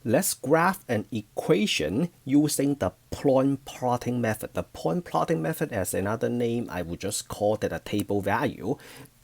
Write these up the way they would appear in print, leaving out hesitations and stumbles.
Let's graph an equation using the point plotting method. The point plotting method, as another name, I would just call that a table value.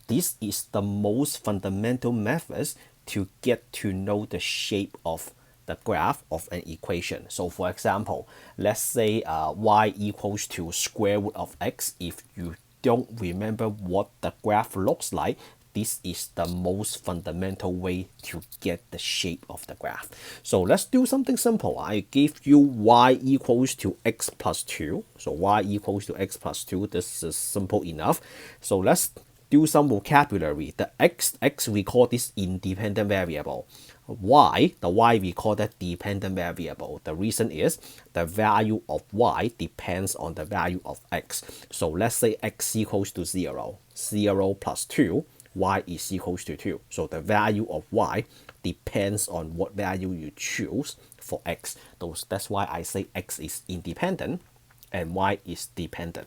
This is the most fundamental methods to get to know the shape of the graph of an equation. So for example, let's say y equals to square root of x. If you don't remember what the graph looks like, this is the most fundamental way to get the shape of the graph. So let's do something simple. I give you y equals to x plus 2. So y equals to x plus 2. This is simple enough. So let's do some vocabulary. The x we call this independent variable. The y we call that dependent variable. The reason is the value of y depends on the value of x. So let's say x equals to 0. 0 plus 2, y is equals to 2. So the value of y depends on what value you choose for x. That's why I say x is independent and y is dependent.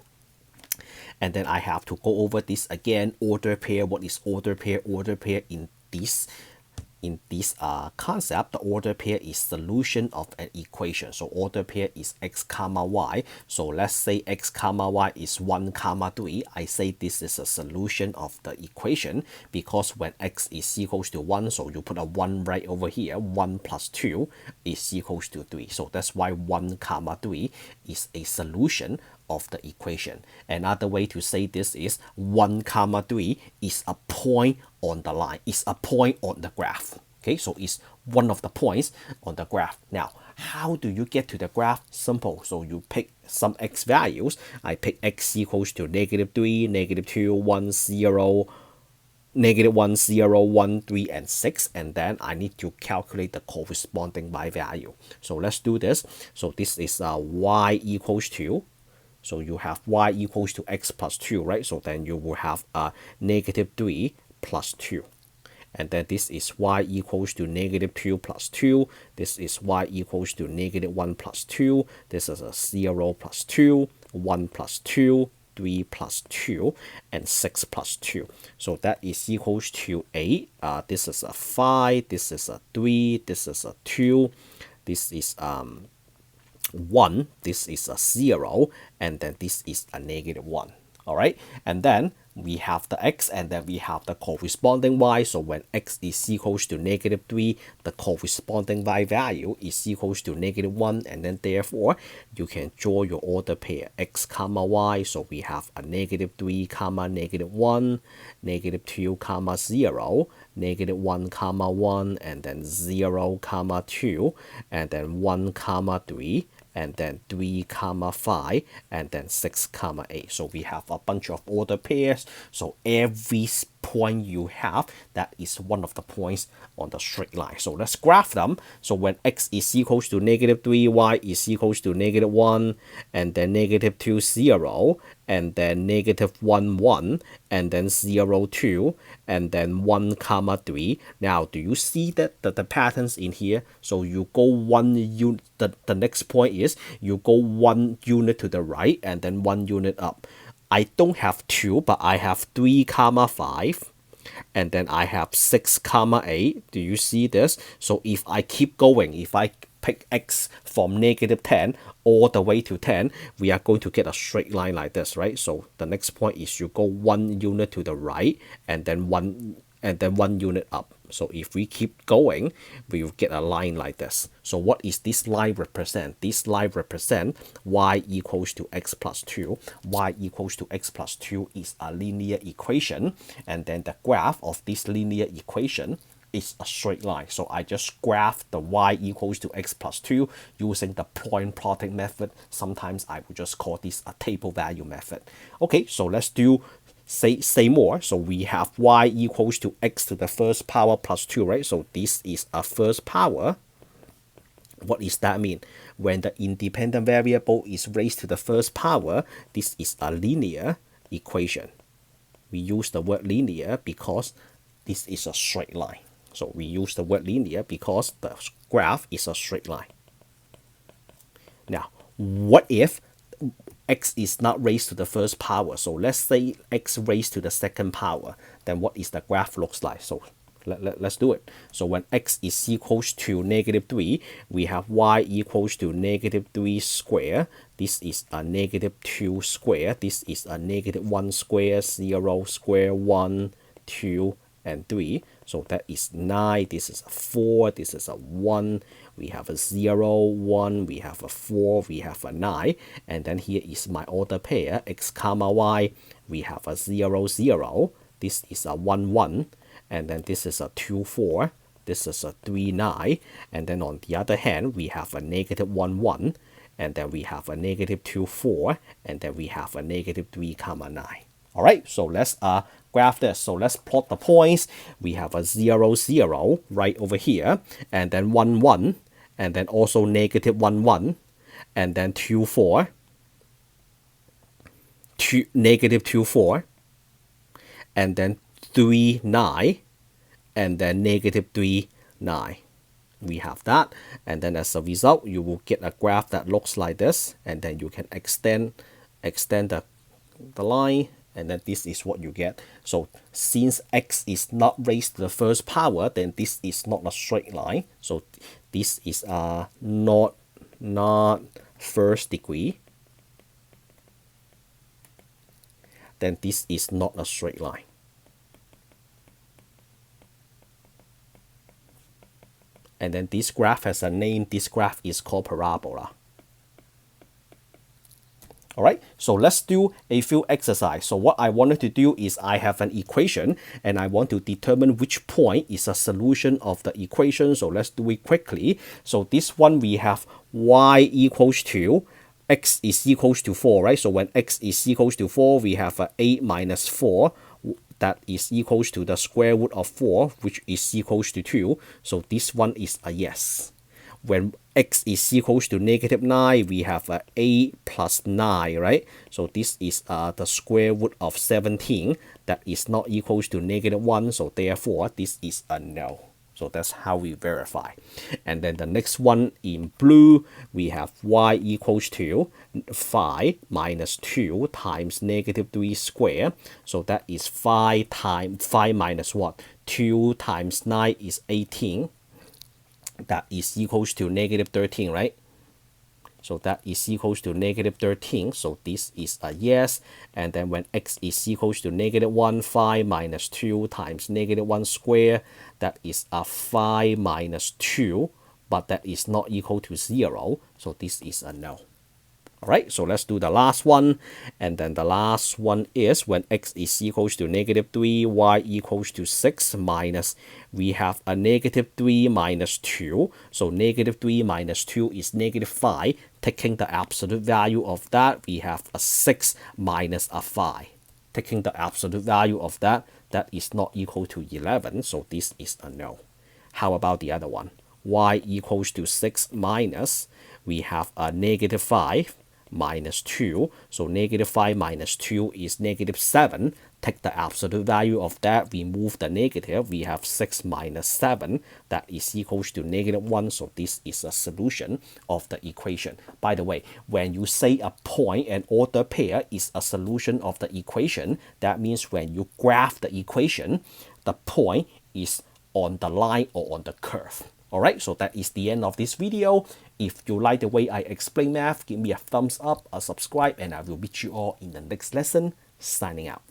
And then I have to go over this again. Order pair. What is order pair? Order pair in this concept, the order pair is solution of an equation. So order pair is x comma y. So let's say x comma y is 1 comma 3. I say this is a solution of the equation because when x is equals to 1, so you put a 1 right over here. 1 plus 2 is equals to 3. So that's why 1 comma 3 is a solution of the equation. Another way to say this is 1 comma 3 is a point on the line, is a point on the graph. Okay, so it's one of the points on the graph. Now, how do you get to the graph? Simple. So you pick some x values. I pick x equals to -3, -2, 1, 0, -1, 0, 1, 3, and 6, and then I need to calculate the corresponding y value. So let's do this. So this is y equals to, so you have y equals to x plus 2, right? So then you will have -3 plus 2. And then this is y equals to -2 plus 2. This is y equals to -1 plus 2. This is a 0 plus 2, 1 plus 2, 3 plus 2, and 6 plus 2. So that is equals to 8. This is a 5. This is a 3. This is a 2. This is 1, this is a 0, and then this is a -1. All right, and then we have the x, and then we have the corresponding y. So when x is equals to -3, the corresponding y value is equals to -1, and then therefore you can draw your order pair x comma y. So we have a -3 comma -1, -2 comma 0, -1 comma 1, and then 0 comma 2, and then 1 comma 3, and then 3 comma 5, and then 6 comma 8. So we have a bunch of order pairs. So every point you have, that is one of the points on the straight line. So let's graph them. So when x is equals to -3, y is equals to -1, and then -2, 0, and then -1, 1, and then 0, 2, and then 1 comma 3. Now, do you see that the patterns in here? So you go 1 unit, the next point is you go 1 unit to the right and then 1 unit up. I don't have 2, but I have 3 comma 5, and then I have 6 comma 8. Do you see this? So if I keep going, if I pick x from -10 all the way to 10, we are going to get a straight line like this, right? So the next point is you go 1 unit to the right and then 1 unit up. So if we keep going, we will get a line like this. So what is this line represent? This line represent y equals to x plus 2. Y equals to x plus 2 is a linear equation, and then the graph of this linear equation is a straight line. So I just graph the y equals to x plus 2 using the point plotting method. Sometimes I would just call this a table value method. Okay, so let's do say more. So we have y equals to x to the first power plus 2, right? So this is a first power. What does that mean? When the independent variable is raised to the first power, this is a linear equation. We use the word linear because this is a straight line. So we use the word linear because the graph is a straight line. Now, what if x is not raised to the first power? So let's say x raised to the second power. Then what is the graph looks like? So Let's do it. So when x is equals to -3, we have y equals to -3 square. This is a -2 square. This is a -1 square, 0 square, 1, 2, and 3. So that is 9. This is a 4. This is a 1. We have a 0, 1. We have a 4. We have a 9. And then here is my order pair, x comma y. We have a 0, 0. This is a 1, 1. And then this is a 2, 4. This is a 3, 9. And then on the other hand, we have a -1, 1. And then we have a -2, 4. And then we have a -3, comma 9. All right, so let's graph this. So let's plot the points. We have a 0, 0 right over here, and then 1, 1, and then also -1, 1, and then 2, 4, -2, 4, and then 3, 9, and then -3, 9. We have that, and then as a result, you will get a graph that looks like this, and then you can extend the line, and then this is what you get. So since x is not raised to the first power, then this is not a straight line. So this is not first degree. Then this is not a straight line. And then this graph has a name. This graph is called parabola. All right, so let's do a few exercise. So what I wanted to do is I have an equation and I want to determine which point is a solution of the equation. So let's do it quickly. So this one we have y equals to x is equals to 4, right? So when x is equals to 4, we have 8 minus 4. That is equals to the square root of 4, which is equals to 2. So this one is a yes. When x is equals to -9, we have 8 plus 9, right? So this is the square root of 17. That is not equals to -1, so therefore this is a no. So that's how we verify. And then the next one in blue, we have y equals to 5 minus 2 times -3 square. So that is 5 minus what? 2 times 9 is 18. That is equals to -13, right? So that is equals to -13. So this is a yes. And then when x is equals to -1, 5 minus 2 times -1 square, that is a 5 minus 2, but that is not equal to 0. So this is a no. All right, so let's do the last one. And then the last one is when x is equals to -3, y equals to 6 minus, we have a -3 minus 2. So -3 minus 2 is -5. Taking the absolute value of that, we have a 6 minus a 5. Taking the absolute value of that, that is not equal to 11. So this is a no. How about the other one? Y equals to 6 minus, we have a -5 minus 2. So -5 minus 2 is -7. Take the absolute value of that, remove the negative, we have 6 minus 7. That is equals to -1. So this is a solution of the equation. By the way, when you say a point and order pair is a solution of the equation, that means when you graph the equation, the point is on the line or on the curve. Alright, so that is the end of this video. If you like the way I explain math, give me a thumbs up, a subscribe, and I will meet you all in the next lesson. Signing out.